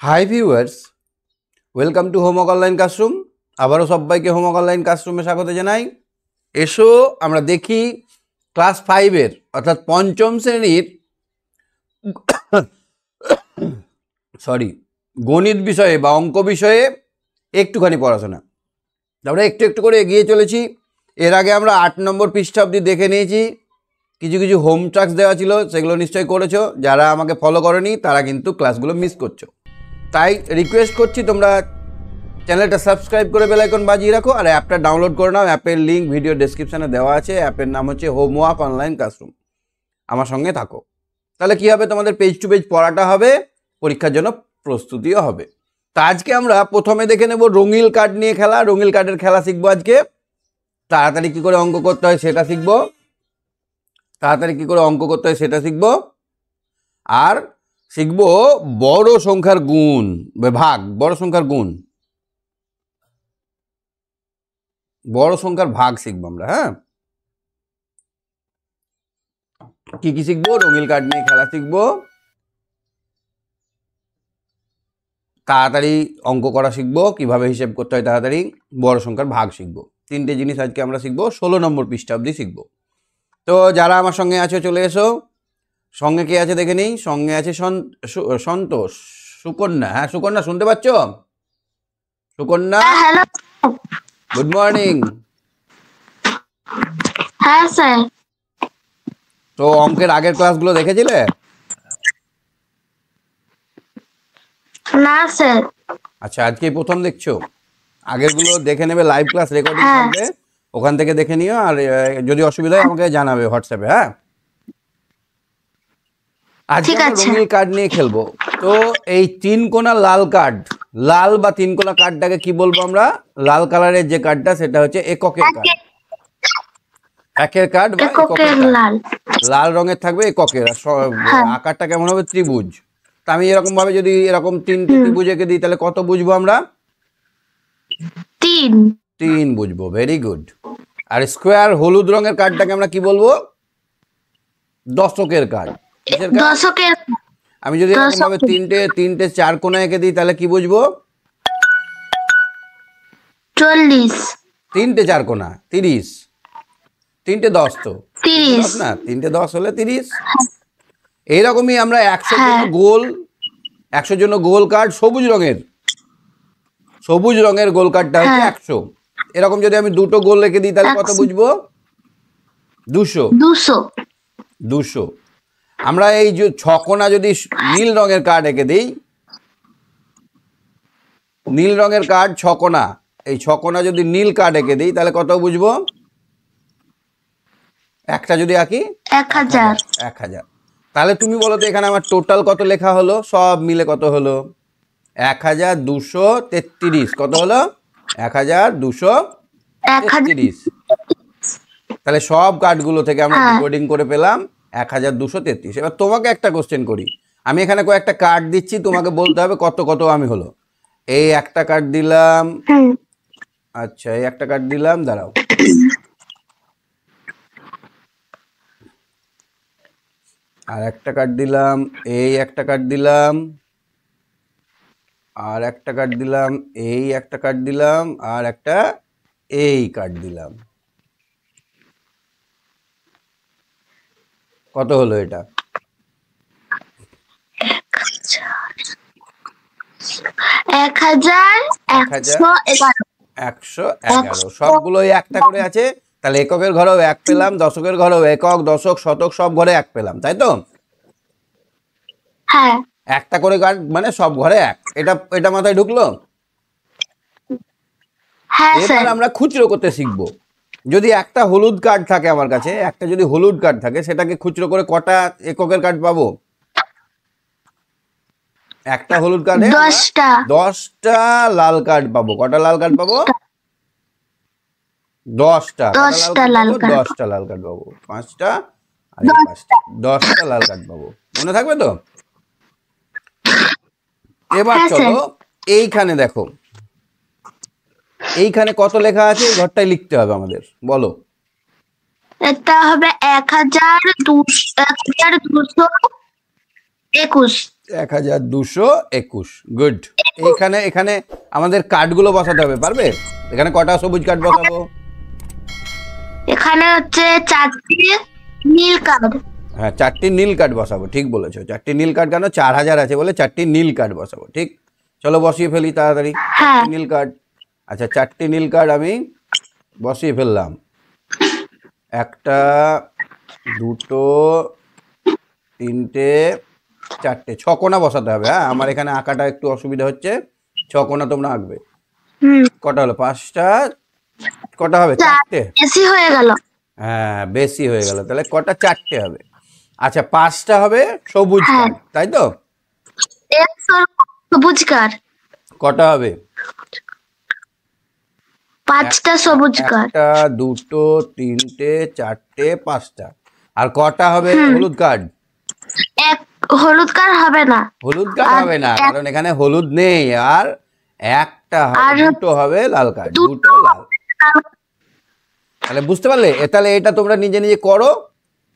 Hi viewers, welcome to homework online classroom. আবারও সবাইকে homework online ক্লাসরুমে স্বাগত জানাই। এসো আমরা দেখি ক্লাস 5-এর অর্থাৎ পঞ্চম শ্রেণীর গণিত বিষয়ে বা অঙ্ক বিষয়ে একটুখানি পড়াশোনা। আমরা একটু একটু করে এগিয়ে চলেছি। এর আগে আমরা 8 নম্বর পৃষ্ঠা অবধি দেখে নিয়েছি। কিছু কিছু হোম টাস্ক দেওয়া ছিল, সেগুলো নিশ্চয়ই করেছো। যারা আমাকে ফলো করেনি তারা কিন্তু ক্লাসগুলো মিস করছো। তাই রিকোয়েস্ট করছি তোমরা চ্যানেলটা সাবস্ক্রাইব করে বেল আইকন বাজিয়ে রাখো আর অ্যাপটা ডাউনলোড করে নাও। অ্যাপের লিঙ্ক ভিডিও ডেসক্রিপশানে দেওয়া আছে। অ্যাপের নাম হচ্ছে হোমওয়ার্ক অনলাইন ক্লাসরুম। আমার সঙ্গে থাকো, তাহলে কি হবে, তোমাদের পেজ টু পেজ পড়াটা হবে, পরীক্ষার জন্য প্রস্তুতিও হবে। তা আজকে আমরা প্রথমে দেখে নেব রঙিন কার্ড নিয়ে খেলা। রঙিন কার্ডের খেলা শিখবো আজকে। তাড়াতাড়ি কী করে অঙ্ক করতে হয় সেটা শিখবো। আর শিখবো বড় সংখ্যার গুণ ভাগ, বড় সংখ্যার ভাগ শিখবো আমরা। হ্যাঁ, কি কি শিখবো? রঙিন কার্ড নিয়ে খেলা শিখবো, তাড়াতাড়ি অঙ্ক করা শিখবো, কিভাবে হিসেব করতে হয় তাড়াতাড়ি, বড় সংখ্যার ভাগ শিখবো। তিনটে জিনিস আজকে আমরা শিখবো। 16 নম্বর পৃষ্ঠা অবধি শিখবো। তো যারা আমার সঙ্গে আছো চলে এসো। সঙ্গে কে আছে দেখে নেই। সঙ্গে আছে সন্তোষ, সুকন্যা। হ্যাঁ সুকন্যা, শুনতে পাচ্ছ? Sukanya, good morning. হ্যাঁ স্যার। তো অঙ্কের আগের ক্লাসগুলো দেখেছিলে? না স্যার। আচ্ছা, আজকেই প্রথম দেখছো? আগেরগুলো দেখে নেবে, লাইভ ক্লাস রেকর্ডিং থাকবে, ওখান থেকে দেখে নিও। আর যদি অসুবিধা হয় আমাকে জানাবে হোয়াটসঅ্যাপে। হ্যাঁ, আজকে আমরা রঙিন কার্ড নিয়ে খেলবো। তো এই 3 কোণা লাল কার্ড, লাল বা 3 কোণা কার্ডটাকে কি বলবো আমরা? লাল কালারের যে কার্ডটা সেটা হচ্ছে এককের কার্ড। একের কার্ড বা এককের লাল, লাল রঙের থাকবে, এককের। আকারটা কেমন হবে? ত্রিভুজ। তা আমি এরকম ভাবে যদি এরকম 3টে ত্রিভুজ এঁকে দিই তাহলে কত বুঝবো আমরা? 3 বুঝবো। Very good. আর স্কোয়ার হলুদ রঙের কার্ডটাকে আমরা কি বলবো? দশকের কার্ড। দশকের। আমি যদি এরকম ভাবে তিনটে 4 কোণা এঁকে দিই তাহলে কি বুঝবো? 40। 3টে 4 কোণা 30। 3টে 10 তো 30 না, 3টে 10 হলে 30। এইরকমই আমরা 100 জন্য গোল কার্ড, সবুজ রঙের গোল কার্ডটা হচ্ছে 100। এরকম যদি আমি 2টো গোল রেখে দিই তাহলে কত বুঝবো? 200। আমরা এই যে 6 কোণা যদি নীল রঙের কার্ড এঁকে দিই, নীল রঙের কার্ড 6 কোণা, এই 6 কোণা যদি নীল কার্ড এঁকে দিই তাহলে কত বুঝবো? একটা যদি আঁকি 1000। তাহলে তুমি বলো তো এখানে আমার টোটাল কত লেখা হলো? সব মিলে কত হলো? 1233। কত হলো? 1233। তাহলে সব কার্ডগুলো থেকে আমরা ডিকোডিং করে পেলাম 1233। এবার তোমাকে একটা কোশ্চেন করি। আমি এখানে কয়েকটা কার্ড দিচ্ছি, তোমাকে বলতে হবে কত কত আমি হলো। এই একটা কার্ড দিলাম। আচ্ছা, এই একটা কার্ড দিলাম, দাঁড়াও। আর একটা কার্ড দিলাম, এই একটা কার্ড দিলাম, আর একটা কার্ড দিলাম, এই একটা কার্ড দিলাম, আর একটা এই কার্ড দিলাম। কত হলো এটা? 1111। সবগুলোই একটা করে আছে। তাহলে এককের ঘরেও 1 পেলাম, দশকের ঘরেও একক, দশক, শতক সব ঘরে 1 পেলাম, তাই তো? হ্যাঁ, একটা করে কার্ড মানে সব ঘরে 1। এটা মাথায় ঢুকলো? এবার আমরা খুচরো করতে শিখবো। যদি একটা হলুদ কার্ড থাকে আমার কাছে, একটা যদি হলুদ কার্ড থাকে, সেটাকে খুচরো করে কটা এককের কার্ড পাবো? একটা হলুদ কার্ডে 10টা লাল কার্ড পাবো। কটা লাল কার্ড পাবো? 10টা। 10টা লাল কার্ড পাবো। 5টা আর 5টা, 10টা লাল কার্ড পাবো। মনে থাকবে তো? এবার চলো এইখানে দেখো, এইখানে কত লেখা আছে এই ঘরটাই লিখতে হবে আমাদের। বলো। এটা হবে 1221। 1221। গুড। এখানে এখানে আমাদের কার্ডগুলো বসাতে হবে, পারবে? এখানে কটা সবুজ কার্ড বসাবো? এখানে হচ্ছে 4টি নীল কার্ড। হ্যাঁ, 4টি নীল কার্ড বসাবো, ঠিক বলেছো। 4টি নীল কার্ড কেন? 4000 আছে বলে 4টি নীল কার্ড বসাবো, ঠিক। চলো বসিয়ে ফেলি তাড়াতাড়ি। হ্যাঁ। 4টি নীল কার্ড। আচ্ছা, 4টি নীল কার্ড আমি বসিয়ে ফেললাম। 1টা 2টো 3টে 4টে, 6 কোণা বসাতে হবে। হ্যাঁ, আমার এখানে আঁকাটা একটু অসুবিধা হচ্ছে, 6 কোণা তোমরা আঁকবে। কটা হলো? 5টা। কটা হবে? 4টে। বেশি হয়ে গেল। হ্যাঁ, বেশি হয়ে গেল, তাহলে কটা? 4টে হবে। আচ্ছা, 5টা হবে সবুজ কার্ড, তাই তো? সবুজ কার্ড। কটা হবে? 5টা সবুজ কার্ড। 1টা 2টো 3টে 4টে 5টা। আর কটা হবে হলুদ কার্ড? এক হলুদ কার্ড হবে না। হলুদ কার্ড হবে না, কারণ এখানে হলুদ নেই। আর একটা হবে, 2টো হবে লাল কার্ড, 2টো লাল। তাহলে বুঝতে পারলে? তাহলে এটা তোমরা নিজে নিজে করো।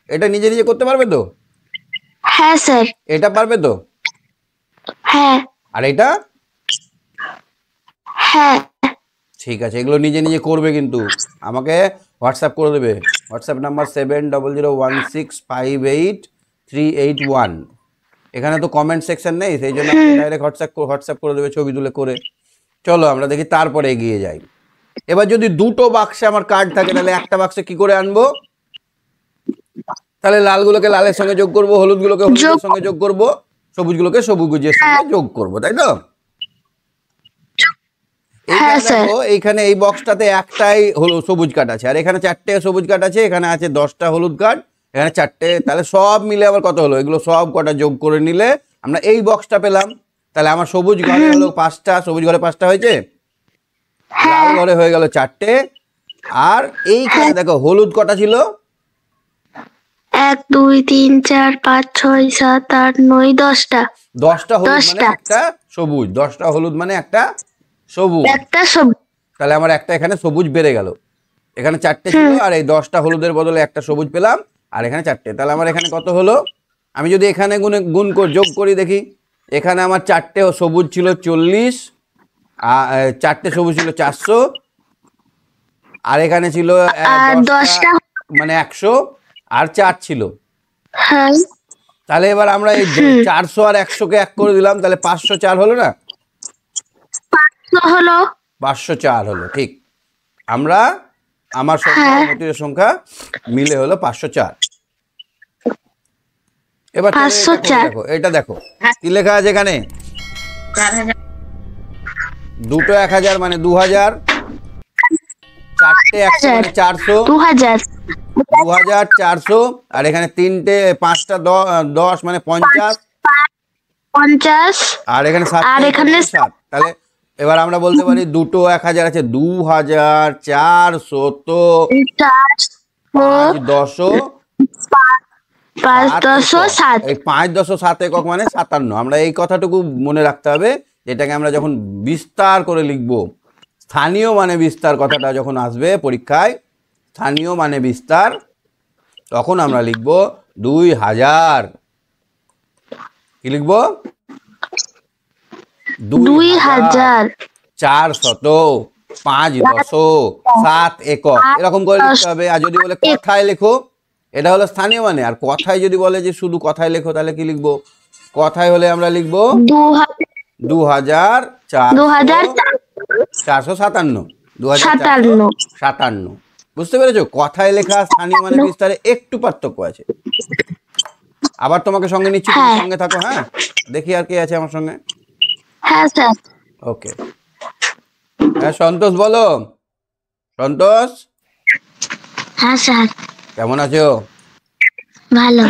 এটা নিজে নিজে করতে পারবে তো? হ্যাঁ স্যার। এটা পারবে তো? হ্যাঁ। আর এটা? হ্যাঁ। ঠিক আছে, এগুলো নিজে নিজে করবে, কিন্তু আমাকে হোয়াটসঅ্যাপ করে দেবে। WhatsApp number 7001658381। এখানে তো কমেন্ট সেকশন নেই, সেই জন্য ডাইরেক্ট হোয়াটসঅ্যাপ করে দেবে ছবি তুলে করে। চলো আমরা দেখি, তারপরে এগিয়ে যাই। এবার যদি 2টো বাক্সে আমার কার্ড থাকে, তাহলে একটা বাক্সে কি করে আনবো? তাহলে লালগুলোকে লালের সঙ্গে যোগ করব, হলুদগুলোকে হলুদের সঙ্গে যোগ করব, সবুজগুলোকে সবুজের সঙ্গে যোগ করব, তাই তো? দেখো, এইখানে এই বক্সটাতে একটাই সবুজ কার্ড আছে, আর এখানে 4টে সবুজ কার্ড আছে, এখানে আছে 10টা হলুদ কার্ড, এখানে 4টে। তাহলে সব মিলে আবার কত হলো? এগুলো সব কটা যোগ করে নিলে আমরা এই বক্সটা পেলাম। তাহলে আমার সবুজ ঘরে হলো 5টা, সবুজ ঘরে 5টা হয়েছে, লাল ঘরে হয়ে গেল 4টে। আর এইখানে দেখো হলুদ কটা ছিল? 1 2 3 4 5 6 7 8 9 10টা। 10টা হলুদ মানে একটা সবুজ, 10টা হলুদ মানে একটা সবুজ। একটা সবুজ। তাহলে আমার একটা এখানে সবুজ বেড়ে গেল। এখানে 4টে ছিল, আর এই 10টা হলুদের বদলে একটা সবুজ পেলাম, আর এখানে 4টে। তাহলে আমার এখানে কত হলো? আমি যদি এখানে যোগ করি দেখি, এখানে আমার 4টে সবুজ ছিল 40, আর 4টে সবুজ ছিল 400, আর এখানে ছিল 10টা মানে 100, আর 4 ছিল। তাহলে এবার আমরা এই 400 আর 100কে এক করে দিলাম, তাহলে 504 হলো না? 504 হলো, ঠিক। আমার সংখ্যা সংখ্যা মিলে হলো 504। এবার দেখো, এটা দেখো কি লেখা আছে এখানে? 2টো 1000 মানে 2000, 4টে 100 মানে 400, 2400, আর এখানে 3টে 5টা 10 মানে 50, আর এখানে 7, তাহলে এবার আমরা বলতে পারি 2টো 1000 আছে 2400, তো 5 একক মানে 57। আমরা এই কথাটুকু মনে রাখতে হবে, যেটাকে আমরা যখন বিস্তার করে লিখবো, স্থানীয় মানে বিস্তার কথাটা যখন আসবে পরীক্ষায়, স্থানীয় মানে বিস্তার, তখন আমরা লিখব 2000। কি লিখবো? 2000 400 5 একক, এরকম করে লিখতে হবে। আর যদি বলে কথায় লেখো, এটা হলো স্থানীয় মানে। আর কথায় যদি বলে যে শুধু কথায় লেখো, তাহলে কি লিখবো? কথায় হলে আমরা লিখবো 2457। বুঝতে পেরেছো? কথায় লেখা স্থানীয় মানে বিস্তারে একটু পার্থক্য আছে। আবার তোমাকে সঙ্গে নিচ্ছি, তুমি সঙ্গে থাকো। হ্যাঁ, দেখি আর কে আছে আমার সঙ্গে। হ্যাঁ স্যার। ওকে, হ্যাঁ সন্তোষ বলো। সন্তোষ, হ্যাঁ স্যার। কেমন আছো? ভালো।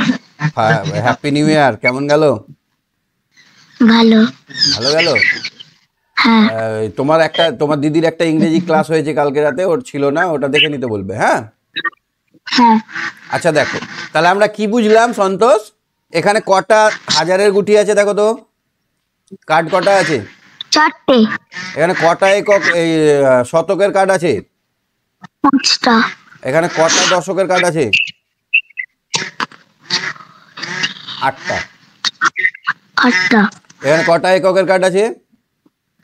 Happy new year. কেমন গেল? ভালো। ভালো গেল। হ্যাঁ। তোমার দিদির একটা ইংরেজি ক্লাস হয়েছে কালকে রাতে, ওর ছিল না, ওটা দেখে নিতে বলবে। হ্যাঁ। হ্যাঁ। আচ্ছা দেখো, তাহলে আমরা কি বুঝলাম সন্তোষ? এখানে কটা হাজারের গুটি আছে দেখো তো, কার্ড কটা আছে? 4টে। এখানে কটা একক এই শতকের কার্ড আছে? 5টা। এখানে কটা দশকের কার্ড আছে? 8টা। 8টা। এখানে কটা এককের কার্ড আছে?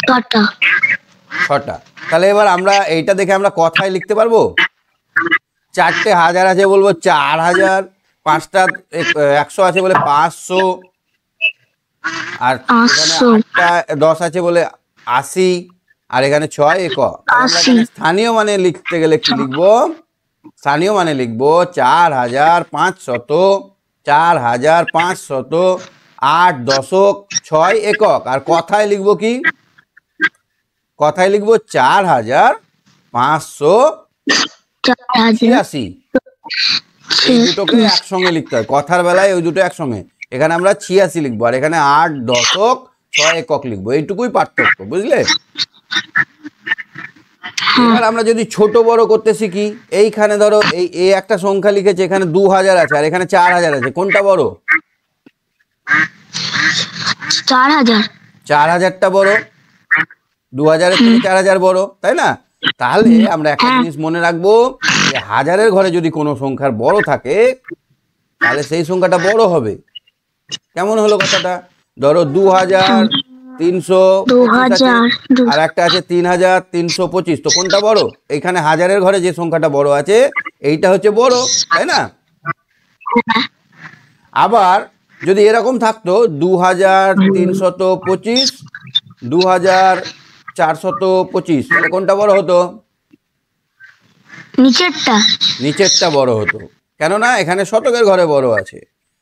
6টা। 6টা। তাহলে এবার আমরা এইটা দেখে আমরা কথায় লিখতে পারবো। 4টে হাজার আছে বলবো 4000, 5টা 100 আছে বলে 500, আর এখানে 500। 8টা 10 আছে বলে 80, আর এখানে 6 একক। তাহলে আমরা এখানে 80। স্থানীয় মানে লিখতে গেলে কি লিখবো? স্থানীয় মানে লিখবো 4500, 4500, 8 দশক 6 একক। আর কথায় লিখবো কি? কথায় লিখবো 4586। এই দুটোকে একসঙ্গে লিখতে হয়, কথার বেলায় ওই দুটো একসঙ্গে। এখানে আমরা 86 লিখবো, আর এখানে 8 দশক 6 একক লিখবো। এইটুকুই পার্থক্য, বুঝলে? এবার আমরা যদি ছোট বড় করতে শিখি, এইখানে ধরো এই একটা সংখ্যা লিখেছে, এখানে 2000 আছে আর এখানে 4000 আছে, কোনটা বড়? 4000। 4000টা বড়। 2000 এর থেকে 4000 বড়, তাই না? তাহলে আমরা একটা জিনিস মনে রাখবো, যে হাজারের ঘরে যদি কোনো সংখ্যার বড় থাকে তাহলে সেই সংখ্যাটা বড় হবে। কেমন হলো কথাটা? ধরো 2325 আর একটা আছে 3325, তো কোনটা বড়? এইখানে হাজারের ঘরে যে সংখ্যাটা বড় আছে এইটা হচ্ছে বড়, তাই না? আবার যদি এরকম থাকতো 2325, 2425, তাহলে কোনটা বড় হতো? নিচেরটা বড় হতো, কেননা এখানে শতকের ঘরে বড় আছে।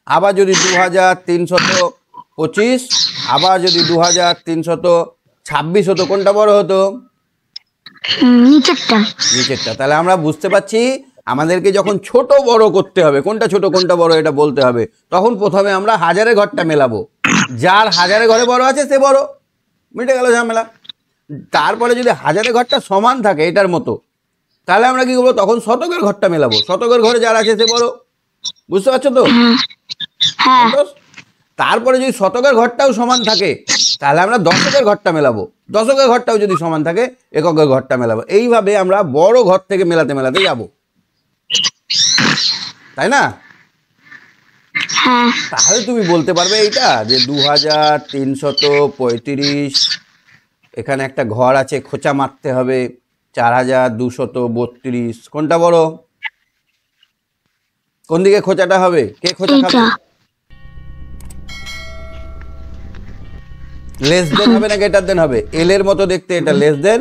আবার যদি 2325, আবার যদি 2326 হতো, কোনটা বড় হতো? নিচেরটা। তাহলে আমরা বুঝতে পারছি আমাদেরকে যখন ছোট বড় করতে হবে, কোনটা ছোট কোনটা বড় এটা বলতে হবে, তখন প্রথমে আমরা হাজারের ঘরটা মেলাবো। যার হাজারের ঘরে বড় আছে সে বড়, মিটে গেল ঝামেলা। তারপরে যদি হাজারের ঘরটা সমান থাকে এটার মতো, তাহলে আমরা কি করবো? তখন শতকের ঘরটা মেলাবো। শতকের ঘরে যার আছে সে বড়, বুঝতে পারছো তো? তারপরে যদি শতকের ঘরটাও সমান থাকে তাহলে আমরা দশকের ঘরটা মেলাবো। দশকের ঘরটাও যদি সমান থাকে এককের ঘরটা মেলাবো। এইভাবে আমরা বড় ঘর থেকে মেলাতে মেলাতে যাব, তাই না? তাহলে তুমি বলতে পারবে এইটা যে 2335, এখানে একটা ঘর আছে, খোঁচা মারতে হবে 4232, কোনটা বড়? কোন দিকে খোঁচাটা হবে? কে খোঁচা খাবে? লেস দেন হবে না গ্রেটার দেন হবে? এল এর মতো দেখতে এটা লেস দেন,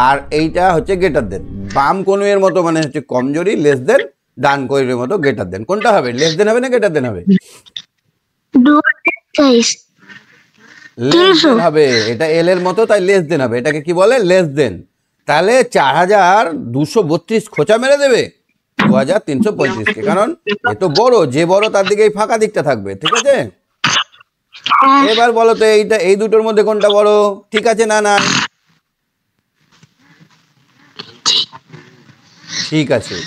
আর এইটা হচ্ছে গ্রেটার দেন। বাম কনুয়ের মতো মানে হচ্ছে কমজোরি, লেস দেন। ডান কনুয়ের মতো গ্রেটার দেন। কোনটা হবে? লেস দেন হবে না গ্রেটার দেন হবে? লেস দেন হবে। এটা এল এর মতো, তাই লেস দেন হবে। এটাকে কি বলে? Less than. তাহলে 4232 খোঁচা মেরে দেবে 2335কে, কারণ এ তো বড়, যে বড় তার দিকে এই ফাঁকা দিকটা থাকবে, ঠিক আছে? এবার বলো তো এইটা, এই দুটোর মধ্যে কোনটা বড়? ঠিক আছে না? না ঠিক আছে,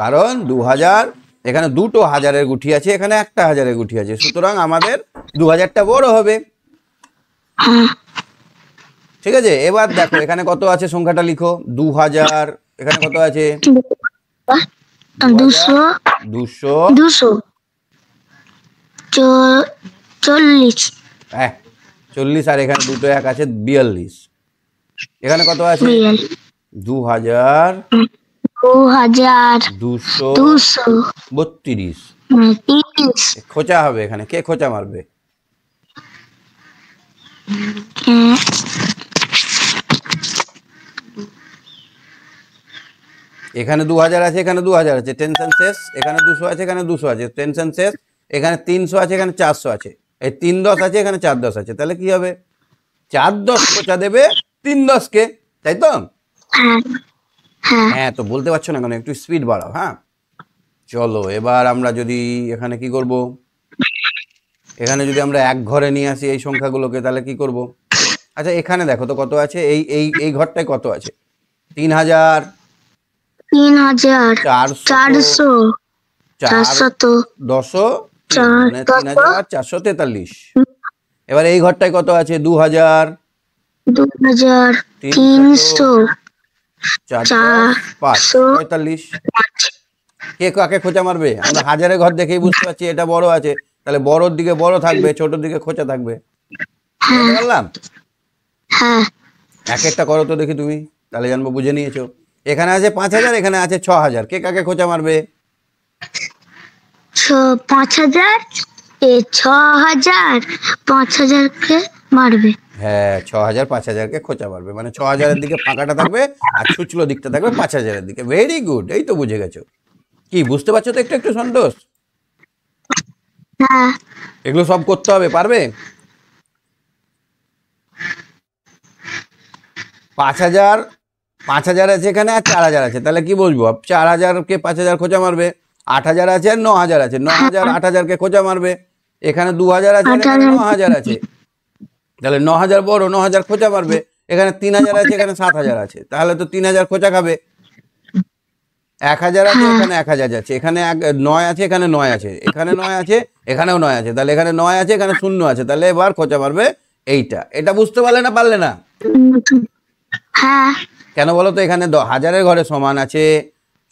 কারণ 2000, এখানে দুটো হাজারের গুঠি আছে, এখানে একটা হাজারের গুঠি আছে, সুতরাং আমাদের 2000টা বড় হবে, ঠিক আছে? এবার দেখো এখানে কত আছে, সংখ্যাটা লিখো। 2000, এখানে কত আছে? 200, 40, হ্যাঁ 40, আর এখানে দুটো এক আছে 42। এখানে কত আছে? 2232। খোঁচা হবে এখানে, কে খোঁচা মারবে? এখানে 2000 আছে, এখানে 2000 আছে, টেনশন শেষ। এখানে 200 আছে, এখানে 200 আছে, টেনশন শেষ। এখানে 300 আছে, এখানে 400 আছে, এই 3 10 আছে, এখানে 4 10 আছে, তাহলে কি হবে? 4 10 খোঁচা দেবে 3 10কে, তাই তো? হ্যাঁ, তো বলতে পারছো না কেন? একটু স্পিড বাড়াও। হ্যাঁ চলো, এবার আমরা যদি এখানে কি করব, এখানে যদি আমরা এক ঘরে নিয়ে আসি এই সংখ্যাগুলোকে, তাহলে কি করব? আচ্ছা এখানে দেখো তো কত আছে, এই এই এই ঘরটায় কত আছে? 3000, 400, 3443। এবার এই ঘরটায় কত আছে? 2000, 300, 45। কে কাকে খোঁচা মারবে? আমরা হাজারের ঘর দেখেই বুঝতে পারছি এটা বড় আছে, তাহলে বড়োর দিকে বড় থাকবে, ছোটোর দিকে খোঁচা থাকবে। বুঝতে পারলাম? হ্যাঁ এক একটা করো তো দেখি তুমি, তাহলে জানবো বুঝে নিয়েছো। এখানে আছে 5,000, এখানে আছে 6,000, কে কাকে খোঁচা মারবে? 5,000 6,000 5,000-কে মারবে। হ্যাঁ, 6,000 5,000-কে খোঁচা মারবে, মানে 6,000-এর দিকে ফাঁকাটা থাকবে আর ছুচলো দিকটা থাকবে 5,000-এর দিকে। ভেরি গুড, এই তো বুঝে গেছো। কি বুঝতে পারছো তো একটু একটু সন্তোষ? হ্যাঁ এগুলো সব করতে হবে, পারবে? 5,000 5,000 আছে এখানে আর 4,000 আছে, তাহলে কি বলবো? 4,000-কে 5,000 খোঁচা মারবে। 8,000 আছে আর 9,000 আছে, 9,000 8,000-কে খোঁচা মারবে। এখানে 2,000 আছে আর এখানে 9,000 আছে, তাহলে 9,000 বড়, 9,000 খোঁচা মারবে। এখানে 3,000 আছে, এখানে 7,000 আছে, তাহলে তো 3,000 খোঁচা খাবে। 1,000 আছে, এখানে 1,000 আছে, এখানে 9 আছে, এখানে 9 আছে, এখানে 9 আছে, এখানেও 9 আছে, তাহলে এখানে 9 আছে, এখানে 0 আছে, তাহলে এবার খোঁচা মারবে এইটা। এটা বুঝতে পারলে না পারলে না? হ্যাঁ কেন বলো তো? এখানে হাজারের ঘরে সমান আছে,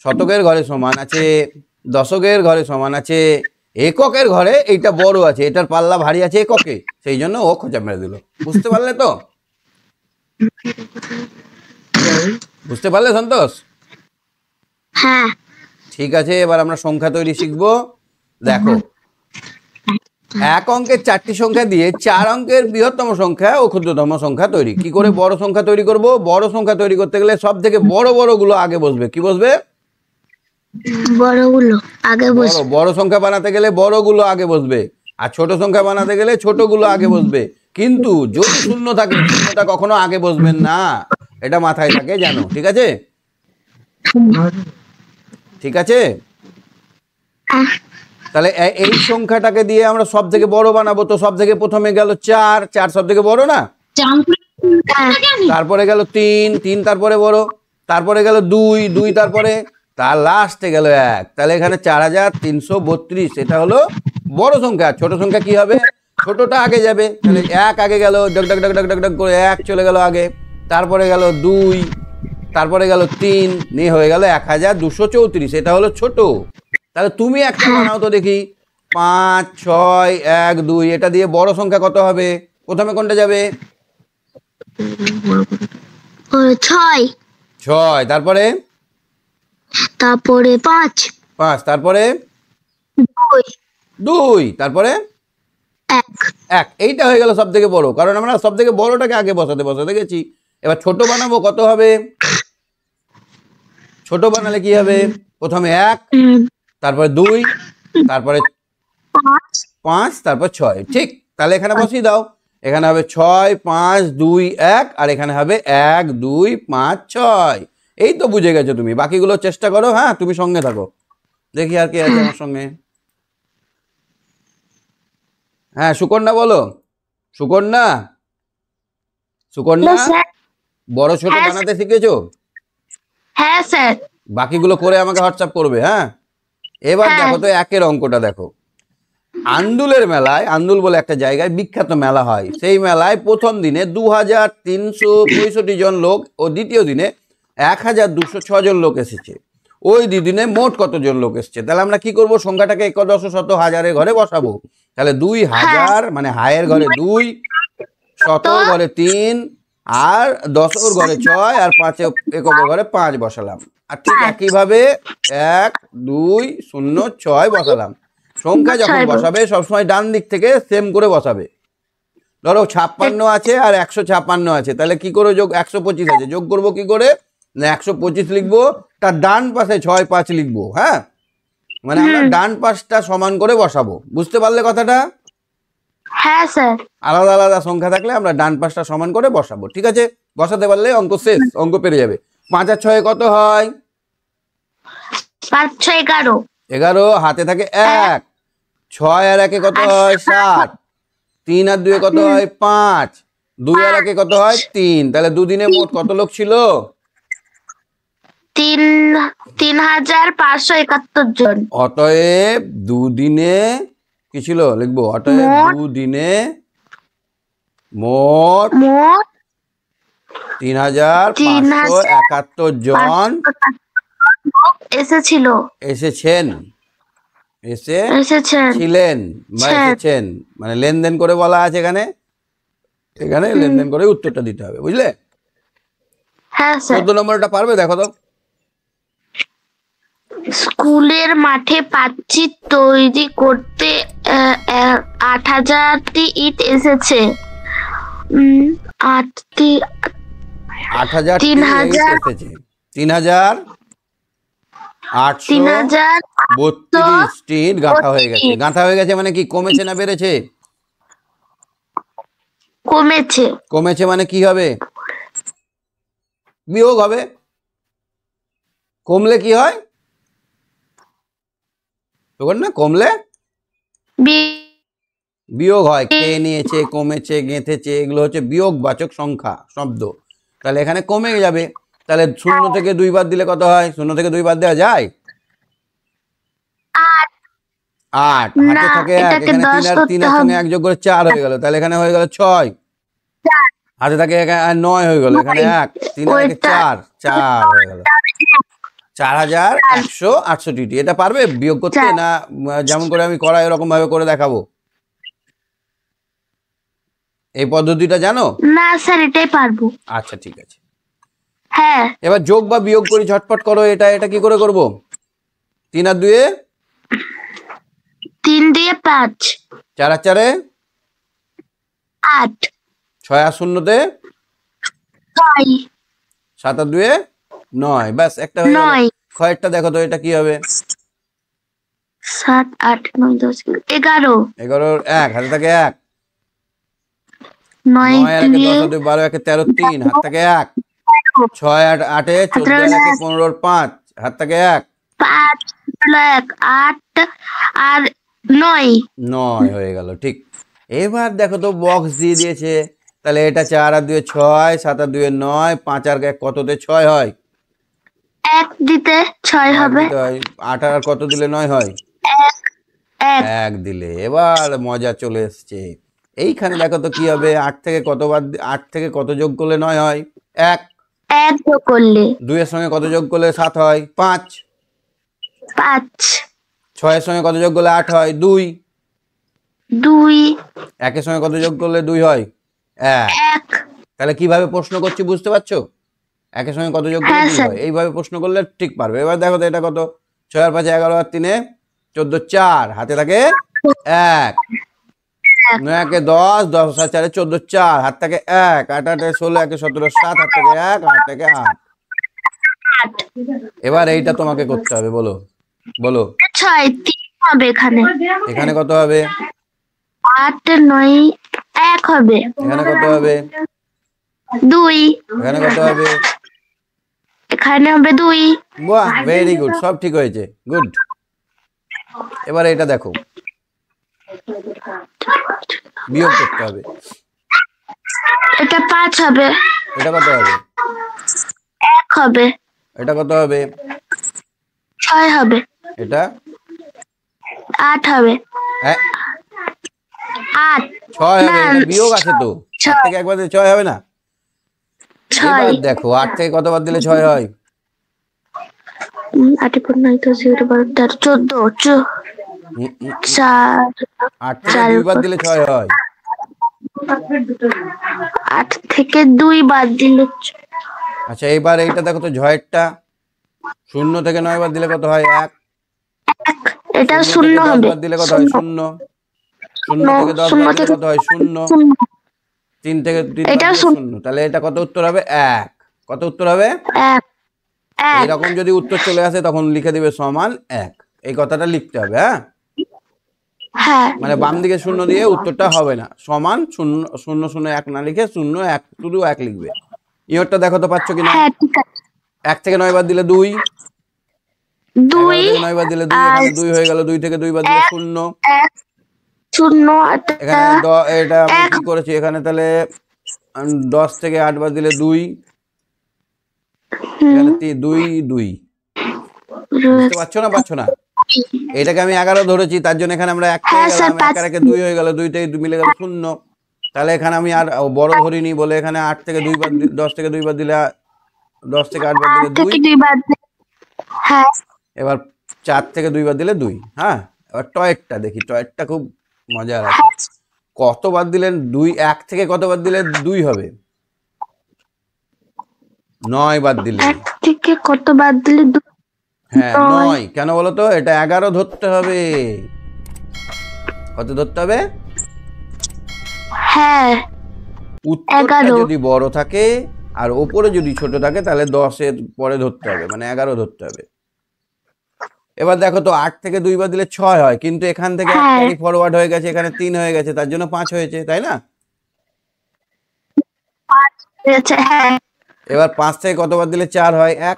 শতকের ঘরে সমান আছে, দশকের ঘরে সমান আছে, এককের ঘরে এইটা বড় আছে, এটার পাল্লা ভারী আছে এককে, সেই জন্য ও খোঁচা মেরে দিল। বুঝতে পারলে তো? বুঝতে পারলে সন্তোষ? হ্যাঁ ঠিক আছে, এবার আমরা সংখ্যা তৈরি শিখবো। দেখো, এক অঙ্কের 4টি সংখ্যা দিয়ে 4 অঙ্কের বৃহত্তম সংখ্যা ও ক্ষুদ্রতম সংখ্যা তৈরি। কি করে বড় সংখ্যা তৈরি করব? বড় সংখ্যা তৈরি করতে গেলে সব থেকে বড় বড় গুলো আগে বসবে। কি বসবে? বড়গুলো আগে বড় বসবে। বড় সংখ্যা বানাতে গেলে বড়গুলো আগে বসবে, আর ছোট সংখ্যা বানাতে গেলে ছোটগুলো আগে বসবে। কিন্তু যদি শূন্য থাকে, শূন্যটা কখনো আগে বসবেন না, এটা মাথায় থাকে, জানো? ঠিক আছে? ঠিক আছে, তাহলে এই সংখ্যাটাকে দিয়ে আমরা সব থেকে বড় বানাবো, তো সব থেকে প্রথমে গেল 4, 4 সব থেকে বড় না? তারপরে গেল 3, 3 তারপরে বড়, তারপরে গেল 2, 2 তারপরে, তার লাস্টে গেল 1। তাহলে এখানে 4,332, এটা হলো বড় সংখ্যা। ছোট সংখ্যা কি হবে? ছোটটা আগে যাবে, তাহলে 1 আগে গেল, ডক ডক ডক ডক ডক ডক করে 1 চলে গেল আগে, তারপরে গেল 2, তারপরে গেল 3, নিয়ে হয়ে গেল 1,234, এটা হলো ছোট। তাহলে তুমি একটা বানাও তো দেখি, 5, 6, 1, 2, এটা দিয়ে বড় সংখ্যা কত হবে? প্রথমে কোনটা যাবে? 6 6, তারপরে তারপরে 5 5, তারপরে 2 2, তারপরে 1 1। এইটা হয়ে গেল সব থেকে বড়, কারণ আমরা সব থেকে বড়টাকে আগে বসাতে বসাতে গেছি। এবার ছোট বানাবো, কত হবে? ছোট বানালে কি হবে? প্রথমে 1, তারপরে 2, তারপরে 5, তারপর 6। ঠিক, তাহলে এখানে বসিয়ে দাও। এখানে হবে 6, 5, 2, 1, আর এখানে হবে 1, 2, 5, 6। এই তো বুঝে গেছো তুমি। বাকিগুলো চেষ্টা করো, হ্যাঁ, তুমি সঙ্গে থাকো। দেখি আর কে আছে আমার সঙ্গে। হ্যাঁ, সুকন্যা বলো। সুকন্যা, সুকন্যা, বড় ছোট হ্যাঁ, বানাতে শিখেছো? হ্যাঁ স্যার। বাকিগুলো করে আমাকে হোয়াটসঅ্যাপ করবে, হ্যাঁ? এবার হ্যাঁ। দেখো তো একের অঙ্কটা দেখো। আন্দুলের মেলায়, আন্দুল বলে একটা জায়গায় বিখ্যাত মেলা হয়, সেই মেলায় প্রথম দিনে 2,365 জন লোক ও দ্বিতীয় দিনে 1,206 জন লোক এসেছে। ওই দুদিনে মোট কতজন লোক এসেছে? তাহলে আমরা কি করব? সংখ্যাটাকে একাদশ শত হাজারের ঘরে বসাবো। তাহলে 2,000 মানে হায়ের ঘরে 2, শতর ঘরে 3, আর দশর ঘরে 6, আর 5 এককের ঘরে 5 বসালাম। আর ঠিক একইভাবে 1, 2, 0, 6 বসালাম। সংখ্যা যখন বসাবে সবসময় ডান দিক থেকে সেম করে বসাবে। ধরো 56 আছে আর 156 আছে, তাহলে কি করে যোগ? 125 আছে, যোগ করবো কি করে? না 125 লিখবো, তার ডান পাশে 6, 5 লিখবো। হ্যাঁ, মানে আমরা ডান পাশটা সমান করে বসাবো। বুঝতে পারলে কথাটা? হ্যাঁ স্যার। আলাদা আলাদা সংখ্যা থাকলে আমরা ডান পাশটা সমান করে বসাবো। ঠিক আছে, বসাতে পারলে অঙ্ক শেষ, অঙ্ক পেরে যাবে। 5 আর 6 কত হয়? 5, 6, 11। 11, হাতে থাকে 1। 6 আর 1 কত হয়? 7। 3 আর 2 কত হয়? 5। 2 আর 1 কত হয়? 3। তাহলে দুদিনে মোট কত লোক ছিল? 3,571 জন। অতএব দুদিনে কি ছিল লিখবো? অতএব দুদিনে মোট 3,571 জন এসেছিল, এসেছেন। এসেছেন ছিলেন বা এসেছেন, মানে লেনদেন করে বলা আছে এখানে, এখানে লেনদেন করে উত্তরটা দিতে হবে, বুঝলে? হ্যাঁ স্যার 14 নম্বরটা পারবে? দেখো তো। স্কুলের মাঠে পাঁচিল তৈরি করতে 8,000টি ইট এসেছে। 8টি 8,000 3,000 এসেছে। 3,832 3,000 ইট গাঁথা হয়ে গেছে। গাঁথা হয়ে গেছে মানে কি, কমেছে না বেড়েছে? কমেছে। কমেছে মানে কি হবে? বিয়োগ হবে। কমলে কি হয়? তখন না, কমলে বিয়োগ হয়। কে নিয়েছে, কমেছে, গেঁথেছে, এগুলো হচ্ছে বিয়োগবাচক সংখ্যা শব্দ। তাহলে এখানে কমে যাবে। তাহলে 0 থেকে 2 বাদ দিলে কত হয়? 0 থেকে 2 বাদ দেওয়া যায়? 8 8, হাতে থাকে 1, এটাকে এখানে 3 আর 3 এর সঙ্গে 1 যোগ করে 4 হয়ে গেল, তাহলে এখানে হয়ে গেল 6। হাতে থাকে 9 হয়ে গেল, এখানে 1, 3 আর 1 4, 4 হয়ে গেল। 4,168। এটা পারবে বিয়োগ করতে না যেমন করে আমি করাই এরকম ভাবে করে দেখাবো? এই পদ্ধতিটা জানো? না স্যার, এটাই পারবো। আচ্ছা ঠিক আছে। হ্যাঁ এবার যোগ বা বিয়োগ করি, ঝটপট করো। এটা কি করে করব? 3 আর 2 এ 3 দিয়ে 5, 4 আর 4 এ 8, 6 আর 0 তে 6, 7 আর 2 এ 9। ব্যাস, একটা হয়ে গেল। 9, ক্ষয়েরটা দেখো তো, এটা কি হবে? 7, 8, 9, 10, 11, 11 1, হাতে থাকে 1, 9 9 আর 1 10 আর 2 12, 1 13, 3, হাত থাকে 1, 6 আর 8 এ 14 আর 1 15, 5, হাত থাকে 1, 5, 1, 8 আর 9। 9 হয়ে গেল। ঠিক। এবার দেখো তো, বক্স দিয়ে দিয়েছে। তাহলে এটা 4 আর 2 এ 6, 7 আর 2 এ 9, 5 আর 1 কততে 6 হয়? 1 দিতে 6 হবে। 8 আর কত দিলে 9 হয়? 1 দিলে। এবার মজা চলে এসছে। এইখানে দেখো তো কি হবে? 8 থেকে কত 8 থেকে কত যোগ করলে 9 হয়? 1। 1 যোগ করলে 2 এর সঙ্গে কত যোগ করলে 7 হয়? 5। 5, 6 এর সঙ্গে কত যোগ করলে 8 হয়? 2। 2, 1 এর সঙ্গে কত যোগ করলে 2 হয়? 1। 1। তাহলে কিভাবে প্রশ্ন করছি বুঝতে পারছো? 1 এর সঙ্গে কত যোগ করলে 2 হয়, এইভাবে প্রশ্ন করলে ঠিক পারবে। এবার দেখো তো, এটা কত? 6 আর 5 11 আর 3 14, 4, হাতে থাকে 1, 9 1 10, 10 আর 4 14, 4, হাত থাকে 1, 8 8 16, 1 17, 7, হাত থাকে 1, হাত থাকে 8। এবার এইটা তোমাকে করতে হবে, বলো বলো। 6, 3 হবে এখানে। এখানে কত হবে? 8, 9, 1 হবে। এখানে কত হবে? 2, এখানে কত হবে? এখানে হবে 2। বাহ, ভেরি গুড, সব ঠিক হয়েছে, গুড। এবার এটা দেখো, বিয়োগ করতে হবে। এটা 5 হবে। এটা কত হবে? 1 হবে। এটা কত হবে? 6 হবে। এটা 8 হবে। 8, 6 হবে। এটা বিয়োগ আছে তো, 8 থেকে একবার দিলে 6 হবে না? 6। এবার দেখো, 8 থেকে কতবার দিলে 6 হয়? 8 4 9 10 11 12 13 14, 4, 8 থেকে 2 বার দিলে 6 হয়। 8 থেকে 2 বাদ দিলে আচ্ছা, এবার এইটা দেখো তো, জয়েরটা 0 থেকে 9 বার দিলে কত হয়? 1। এটা 0 শূন্য থেকে 10 হবে। বার দিলে কত হয়? 0। 0 থেকে 10 বার দিলে কত হয়? 0। 3 থেকে 3 বার দিলে 0। তাহলে এটা কত উত্তর হবে? 1। কত উত্তর হবে? 1। এরকম যদি উত্তর চলে আসে তখন লিখে দিবে সমান 1। এই কথাটা লিখতে হবে, হ্যাঁ? হ্যাঁ। মানে বাম দিকে 0 দিয়ে উত্তরটা হবে না, সমান 0 0 0 1 না লিখে 0 1 শুধু 1 লিখবে। ইয়োরটা দেখো তো পাচ্ছ কিনা? হ্যাঁ ঠিক আছে। 1 থেকে 9 বার দিলে 2, 2 11 থেকে 9 বার দিলে 2, এখানে 2 হয়ে গেল। 2 থেকে 2 বার দিলে 0। 1 0 এখানে এটা আমি কি করেছি এখানে? তাহলে 10 থেকে 8 বার দিলে 2, এখানে 2 2। বুঝতে পারছো না? পাচ্ছ না? এটাকে আমি 11 ধরেছি, তার জন্য এখানে আমরা 1 পেয়ে গেলাম। 1 আর 1 2 হয়ে গেল, 2 থেকে 2 মিলে গেল 0। তাহলে এখানে আমি আর বড় ধরিনি বলে এখানে 8 থেকে 2 বার 10 থেকে 2 বার দিলে 10 থেকে 8 বার দিলে 2। হ্যাঁ। এবার 4 থেকে 2 বার দিলে 2, হ্যাঁ? এবার টয়েরটা দেখি, টয়েরটা খুব মজার আছে। কত বাদ দিলেন? 2, 1 থেকে কত বাদ দিলে 2 হবে? 9 বাদ দিলে। 1 থেকে কত বাদ দিলে 2? হ্যাঁ 9। কেন বলো তো? এটা 11 ধরতে হবে। কত ধরতে হবে? হ্যাঁ উত্তরটা 11। যদি বড় থাকে আর ওপরে যদি ছোট থাকে তাহলে 10-এর পরে ধরতে হবে, মানে 11 ধরতে হবে। এবার দেখো তো 8 থেকে 2 বাদ দিলে 6 হয়, কিন্তু এখান থেকে এক হ্যাঁ। ক্যারি ফরওয়ার্ড হয়ে গেছে, এখানে 3 হয়ে গেছে, তার জন্য 5 হয়েছে, তাই না? 5 হয়েছে। হ্যাঁ এবার 5 থেকে কত বাদ দিলে 4 হয়? 1।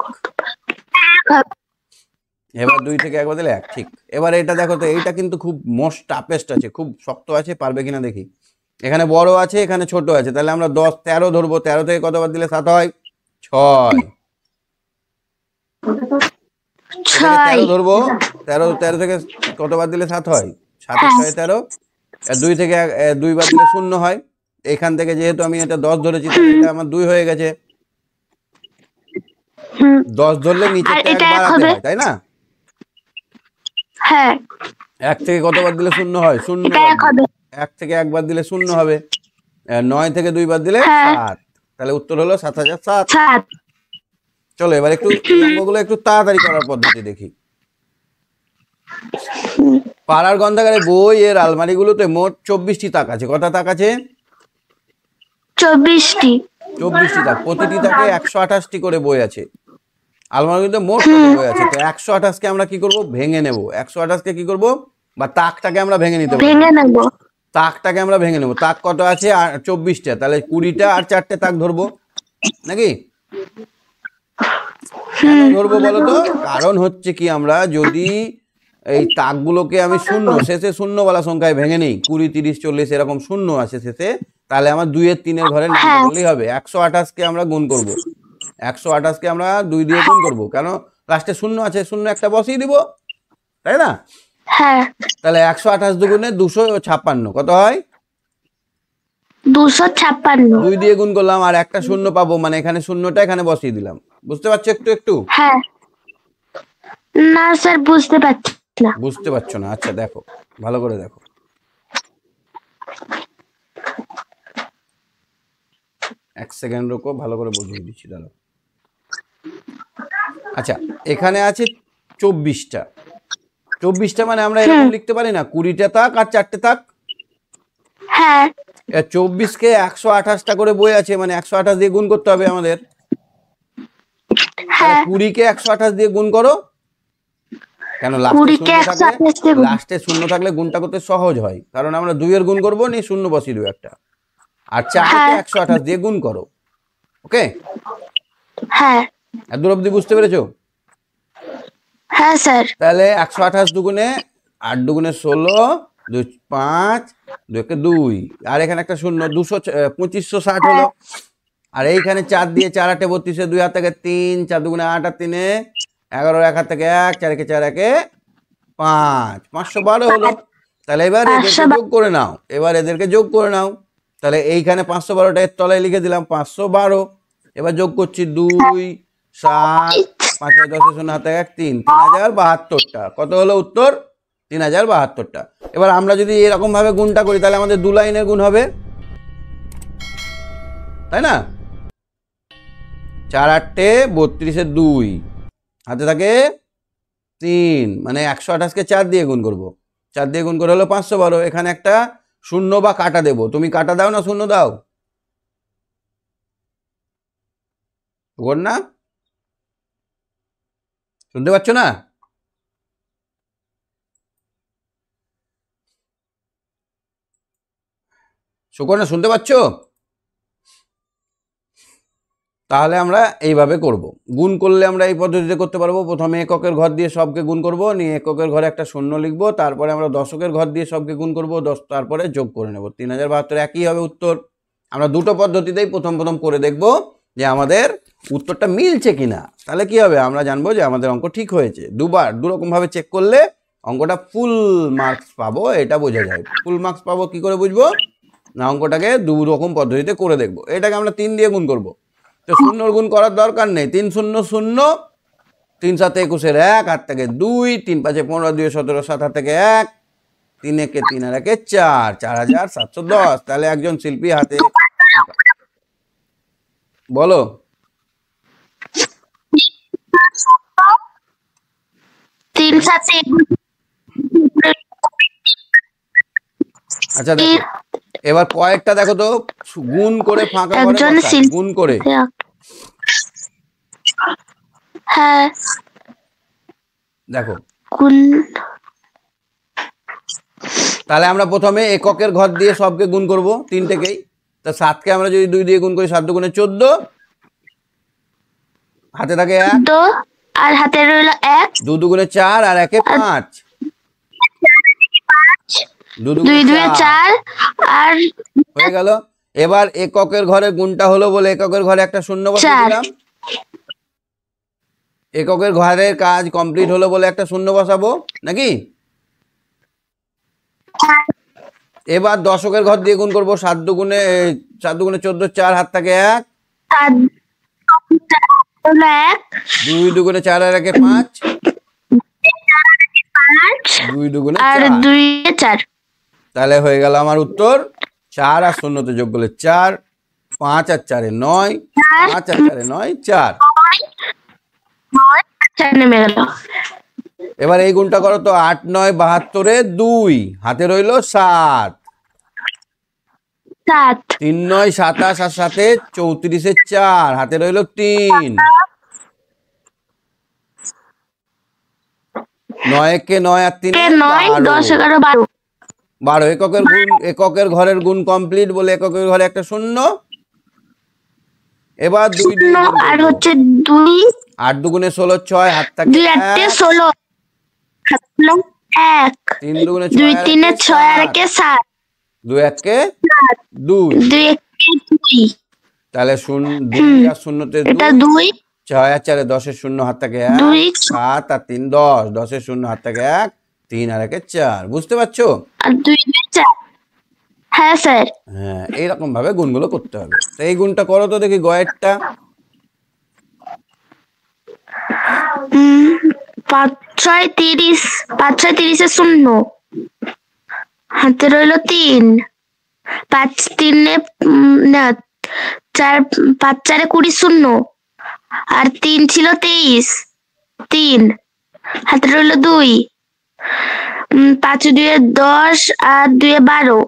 এবার 2 থেকে 1 বাদ দিলে 1। ঠিক। এবার এটা দেখো তো, এইটা কিন্তু খুব মোস্ট টাফেস্ট আছে, খুব শক্ত আছে, পারবে কিনা দেখি। এখানে বড় আছে, এখানে ছোট আছে, তাহলে আমরা 10, 13 ধরবো। 13 থেকে কত বাদ দিলে 7 হয়? 6। এটাকে 13 ধরবো। 13 থেকে কত বাদ দিলে 7 হয়? 7 এর 6 13। আর 2 থেকে 2 বাদ দিলে 0 হয়। এখান থেকে যেহেতু আমি এটা 10 ধরেছি, তাহলে এটা আমার 2 হয়ে গেছে। 10 ধরলে নিচে আর 1 এটা 1 বাড়াতে হবে। হয়, তাই না? হ্যাঁ 1 থেকে কত বাদ দিলে 0 হয়? 0 এটা 1 হবে। 1 থেকে 1 বাদ দিলে 0 হবে। 9 থেকে 2 বাদ দিলে হ্যাঁ 7। তাহলে উত্তর হলো 7007। 7। চলো এবার একটু এই অঙ্কগুলো একটু তাড়াতাড়ি করার পদ্ধতি দেখি। পাড়ার গ্রন্থাগারে বই এর আলমারিগুলোতে মোট 24টি তাক আছে। কটা তাক আছে? 24টি। 24টি তাক। প্রতিটি তাকে 128টি করে বই আছে। আলমারিতে মোট কত বই আছে? তো 128কে আমরা কি করব? ভেঙে নেব। 128কে কি করব? বা তাকটাকে আমরা ভেঙে নিতে পারবো। ভেঙে নেব। তাকটাকে আমরা ভেঙে নেব। তাক কত আছে? 24টা। তাহলে 20টা আর 4টে তাক ধরবো, নাকি? কেন ধরবো বলো তো? কারণ হচ্ছে কি, আমরা যদি এই তাকগুলোকে আমি শূন্য, শেষে শূন্যওয়ালা সংখ্যায় ভেঙে নিই, 20, 30, 40 এরকম শূন্য আছে শেষে, তাহলে আমার 2 এর 3 এর ঘরে নাম বললেই হবে। 128কে আমরা গুণ করব। 128কে আমরা 2 দিয়ে গুণ করব, কেন? লাস্টে শূন্য আছে, শূন্য একটা বসিয়ে দিব, তাই না? হ্যাঁ তাহলে 128 দুগুণে 256। কত হয়? 256। 2 দিয়ে গুণ করলাম আর একটা শূন্য পাবো, মানে এখানে শূন্যটা এখানে বসিয়ে দিলাম। বুঝতে পারছো একটু একটু? হ্যাঁ না স্যার বুঝতে পারছি না। বুঝতে পারছো না? আচ্ছা দেখো, ভালো করে দেখো। 1 সেকেন্ড রুকো, ভালো করে বুঝিয়ে দিচ্ছি, দাঁড়াও। আচ্ছা, এখানে আছে 24টা। 24টা মানে আমরা এরকম লিখতে পারি না, 20টা তাক আর 4টে তাক। হ্যাঁ 24কে 128টা করে বই আছে, মানে 128 দিয়ে গুণ করতে হবে আমাদের। হ্যাঁ 20কে 128 দিয়ে গুণ করো। কেন? 20কে 128 দিয়ে গুণ। লাস্টে শূন্য থাকলে গুণটা করতে সহজ হয়, কারণ আমরা 2 এর গুণ করবো, নিয়ে শূন্য বসিয়ে দেবো একটা। আর 4কে 128 দিয়ে গুণ করো। ওকে? হ্যাঁ এত দূর অব্দি বুঝতে পেরেছো? হ্যাঁ স্যার। তাহলে 128 দুগুণে 8 দুগুণে 16, 2 5, 2 একে 2, আর এখানে একটা শূন্য, 2560 হলো। আর এইখানে 4 দিয়ে 4 8 32, 2 হাত থেকে 3, 4 দুগুণে 8 আর 3 11, 1 হাত থেকে 1, 4 একে 4, 1 এ 5, 512 হলো। তাহলে এবার এদেরকে যোগ করে নাও। তাহলে এইখানে 512টা এর তলায় লিখে দিলাম 512। এবার যোগ করছি 2 7 5 10 0 হাতে 1 3, 3072টা। কত হলো উত্তর? 3072টা। এবার আমরা যদি এরকম ভাবে গুণটা করি, তাহলে আমাদের 2 লাইনের গুণ হবে, তাই না? 4 8 32 2 হাতে থাকে 3, মানে 128কে 4 দিয়ে গুণ করব। 4 দিয়ে গুণ করে হলো 512। এখানে একটা শূন্য বা কাটা দেব। তুমি কাটা দাও না শূন্য দাও? না, শুনতে পাচ্ছ না? সুকন্যা শুনতে পাচ্ছ? তাহলে আমরা এইভাবে করব। গুণ করলে আমরা এই পদ্ধতিতে করতে পারবো। প্রথমে এককের ঘর দিয়ে সবকে গুণ করব, নিয়ে এককের ঘরে একটা শূন্য লিখবো, তারপরে আমরা দশকের ঘর দিয়ে সবকে গুণ করব, তারপরে যোগ করে নেব। 3072 একই হবে উত্তর। আমরা দুটো পদ্ধতিতেই প্রথম করে দেখব যে আমাদের উত্তরটা মিলছে কিনা। তাহলে কি হবে? আমরা জানবো যে আমাদের অঙ্ক ঠিক হয়েছে। দুরকম ভাবে চেক করলে অঙ্কটা ফুল মার্কস পাবো, এটা বোঝা যায়। ফুল মার্কস পাবো কি করে বুঝবো? না, অঙ্কটাকে 2 রকম পদ্ধতিতে করে দেখবো। এটাকে আমরা 3 দিয়ে গুণ করব। তো শূন্যর গুণ করার দরকার নেই। 3 0 0, 3 7 21 1 8 থেকে 2, 3 5 15 2 17 7 8 থেকে 1, 3 1 3 আর 1 4, 4710। তাহলে একজন শিল্পী হাতে বলো। তিন সাথে আচ্ছা দেখো এবার পরেরটা দেখো তো, গুণ করে ফাঁকা করে একজন বসায়, শিল্পী গুণ করে। হ্যাঁ দেখো গুণ তাহলে আমরা প্রথমে এককের ঘর দিয়ে সবকে গুণ করব, তিনটেকেই। তা 7কে আমরা যদি 2 দিয়ে গুণ করি, 7 দুগুণে 14, হাতে থাকে 1, তো আর হাতে রইল 1, 2 দুগুণে 4 আর 1 5, 2 2 দুগুণে 2 4 আর হয়ে গেল। এবার এককের ঘরে গুণটা হলো বলে এককের ঘরে একটা শূন্য বসিয়ে 4 দিলাম। এককের ঘরের কাজ কমপ্লিট হলো বলে একটা শূন্য বসাবো নাকি। এবার দশকের ঘর দিয়ে গুণ করবো, 7 দুগুণে 14, 4 হাত থাকে 1, 2 দুগুণে 4 আর 1 5, 2 দুগুণে আর 4। 2 4। তাহলে হয়ে গেল আমার উত্তর 4 আর শূন্যতে যোগ করলে 4, 5 আর 4 9, 5 আর 4 9 4। নেমে গেল। এবার এই গুণটা করো তো, 8 9 72 2, হাতে রইল 7, 7 3 9 27 আর 7 34 4, হাতে রইল 3, 9 কে 9 আর 3 9 10 11 12 12। এককের গুণ, এককের ঘরের গুণ কমপ্লিট বলে এককের ঘরে একটা শূন্য। এবার 2 দিয়ে গুণ আর করবো, হচ্ছে 2 8 দুগুণে 16 6 হাত থাকে 2 8 16 1 3 দুগুণে 2 6 3 6 আর 1 7 2 1 কে 2। 2 2 তাহলে 2 আর শূন্যতে 2, এটা 2 6 আর 4 10 এর শূন্য হাত থাকে 1, 2 7 আর 3 10, 10 এর শূন্য হাত থাকে 1, 3 আর 1 4। বুঝতে পারছো? আর 2 4। হ্যাঁ স্যার। হ্যাঁ, এইরকম ভাবে গুণগুলো করতে হবে। তো এই গুণটা করো তো দেখি, গয়েরটা। 5 6 30, 5 6 30 এর শূন্য, হাতে রইল 3, 5 3 না 4 5 4 20 শূন্য, আর 3 ছিল 23, 3 হাতে রইল 2, 5 2 10 আর 2 12,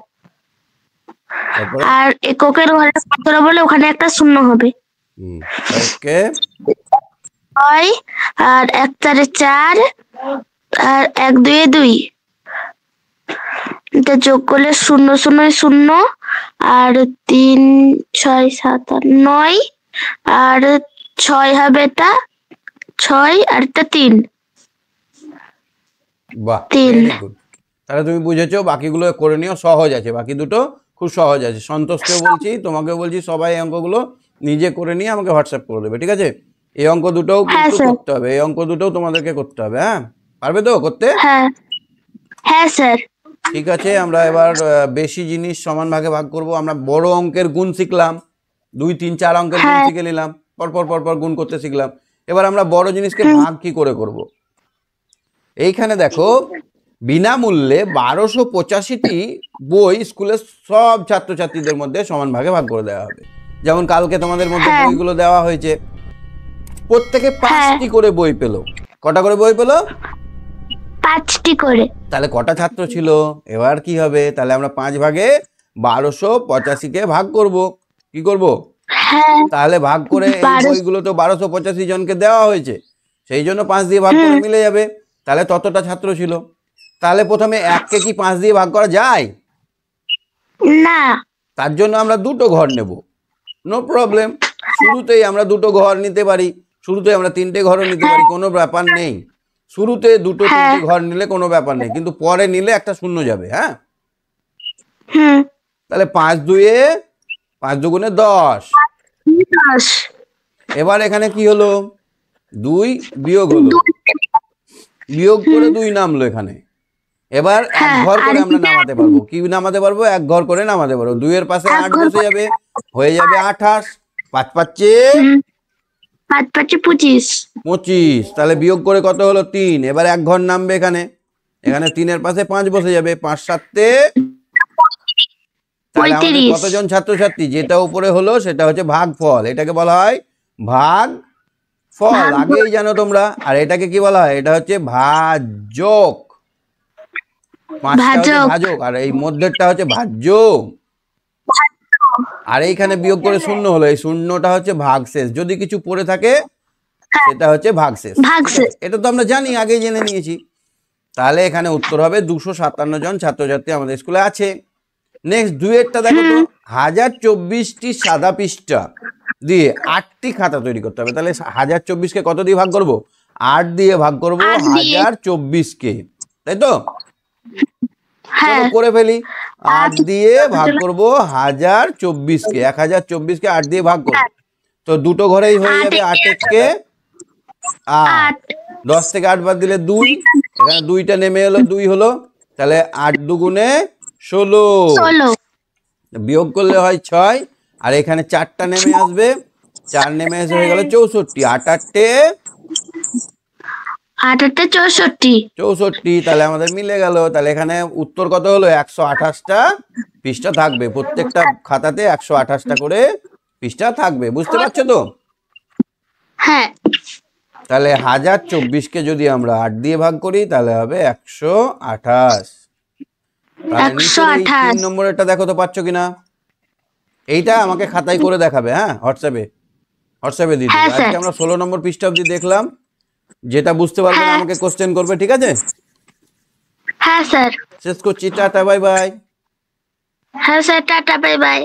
তারপরে আর এককের ঘরে সতেরো বলে ওখানে একটা শূন্য হবে। ওকে, 6 আর 1 4 4 আর 1 2 2, এটা যোগ করলে 0 0 0 আর 3 6 7 8 9 আর 6 হবে, এটা 6 আর এটা 3। বাহ, 3 ভেরি গুড। তাহলে তুমি বুঝেছো, বাকিগুলো করে নিও, সহজ আছে, বাকি দুটো খুব সহজ আছে। সন্তোষকেও বলছি, তোমাকেও বলছি, সবাই এই অঙ্কগুলো নিজে করে নিয়ে আমাকে হোয়াটসঅ্যাপ করে দেবে, ঠিক আছে? এই অঙ্ক দুটোও কিন্তু করতে হবে, এই অঙ্ক দুটোও তোমাদেরকে করতে হবে। হ্যাঁ, পারবে তো করতে? হ্যাঁ হ্যাঁ স্যার। ঠিক আছে, আমরা এবার বেশি জিনিস সমান ভাগে ভাগ করব। আমরা বড় অঙ্কের গুণ শিখলাম, 2 3 4 অঙ্কের গুণ শিখে নিলাম, পরপর পরপর গুণ করতে শিখলাম। এবার আমরা বড় জিনিসকে ভাগ কি করে করব। এইখানে দেখো, বিনামূল্যে 1285টি বই স্কুলের সব ছাত্রছাত্রীদের মধ্যে সমান ভাগে ভাগ করে দেওয়া হবে। যেমন কালকে তোমাদের মধ্যে বইগুলো দেওয়া হয়েছে, প্রত্যেকে 5টি করে বই পেলো। কটা করে বই পেলো? 5টি করে। তাহলে কটা ছাত্র ছিল? এবার কি হবে, তাহলে আমরা 5 ভাগে 1285কে ভাগ করব। কি করব? তাহলে ভাগ করে এই বইগুলো তো 1285 জনকে দেওয়া হয়েছে, সেই জন্য 5 দিয়ে ভাগ করে মিলে যাবে। তাহলে ততটা ছাত্র ছিল। তাহলে প্রথমে 1কে কি 5 দিয়ে ভাগ করা যায় না? তার জন্য আমরা দুটো ঘর নেব, নো প্রবলেম। শুরুতেই আমরা দুটো ঘর নিতে পারি, শুরুতে আমরা 3টে ঘরও নিতে পারি, কোনো ব্যাপার নেই। শুরুতে 2 3টে ঘর নিলে কোনো ব্যাপার নেই, কিন্তু পরে নিলে একটা শূন্য যাবে। হ্যাঁ, তাহলে 5 2 5 দুগুণে 10। এবার এখানে কি হলো, 2 বিয়োগ হলো, বিয়োগ করে 2 নামলো এখানে। এবার 1 ঘর করে আমরা নামাতে পারবো। কি নামাতে পারবো? 1 ঘর করে নামাতে পারবো। 2 এর পাশে 8 বসে যাবে, হয়ে যাবে 28। 5 5 5 5 25। 25, তাহলে বিয়োগ করে কত হলো 3। এবার এক ঘর নামবে এখানে, এখানে 3-এর পাশে 5 বসে যাবে, 5 7 তাহলে আমাদের 35। কতজন ছাত্রছাত্রী, যেটা উপরে হলো সেটা হচ্ছে ভাগফল, এটাকে বলা হয় ভাগ ফল, আগেই জানো তোমরা। আর এটাকে কি বলা হয়, এটা হচ্ছে ভাজক, 5টা হচ্ছে ভাজক। ভাজক আর এই মধ্যেরটা হচ্ছে ভাজ্য। আর এইখানে বিয়োগ করে শূন্য হলো, এই শূন্যটা হচ্ছে ভাগশেষ, যদি কিছু পড়ে থাকে সেটা হচ্ছে ভাগশেষ। ভাগশেষ। এটা তো আমরা জানি, আগেই জেনে নিয়েছি। তাহলে এখানে উত্তর হবে 257 জন ছাত্রছাত্রী আমাদের স্কুলে আছে। নেক্সট 2-এরটা দেখো তো, 1024টি সাদা পৃষ্ঠা দিয়ে 8টি খাতা তৈরি করতে হবে। তাহলে 1024কে কত দিয়ে ভাগ করব, 8 দিয়ে ভাগ করব 8 দিয়ে। 1024কে, তাই তো? হ্যাঁ, চলো করে ফেলি। 8 দিয়ে ভাগ করব 1024কে, 1024কে 8 দিয়ে ভাগ করব, তো দুটো ঘরেই হয়ে যাবে 8 একে 8। 10 থেকে 8 বাদ দিলে 2, এখানে 2টা নেমে এলো, 2 হলো, তাহলে 8 দুগুণে 16, 16। বিয়োগ করলে হয় 6, আর এখানে 4টা নেমে আসবে, 4 নেমে এসে হয়ে গেল 64, 8 8 8 8 64। 64, তাহলে আমাদের মিলে গেল। তাহলে এখানে উত্তর কত হলো, 128টা পৃষ্ঠা থাকবে, প্রত্যেকটা খাতাতে 128টা করে পৃষ্ঠা থাকবে, বুঝতে পারছো তো? হ্যাঁ, তাহলে 1024কে যদি আমরা 8 দিয়ে ভাগ করি তাহলে হবে 128। তাহলে নিচের এই 128। 3 নম্বরেরটা দেখো তো পাচ্ছ কিনা, এইটা আমাকে খাতায় করে দেখাবে, হ্যাঁ, হোয়াটসঅ্যাপে দিয়ে হ্যাঁ, দেবে। আজকে স্যার। আমরা 16 নম্বর পৃষ্ঠা অবধি দেখলাম, যেটা বুঝতে পারবে না হ্যাঁ। আমাকে কোশ্চেন করবে, ঠিক আছে? হ্যাঁ স্যার। শেষ করছি, টাটা বাই বাই। হ্যাঁ স্যার, টাটা বাই বাই।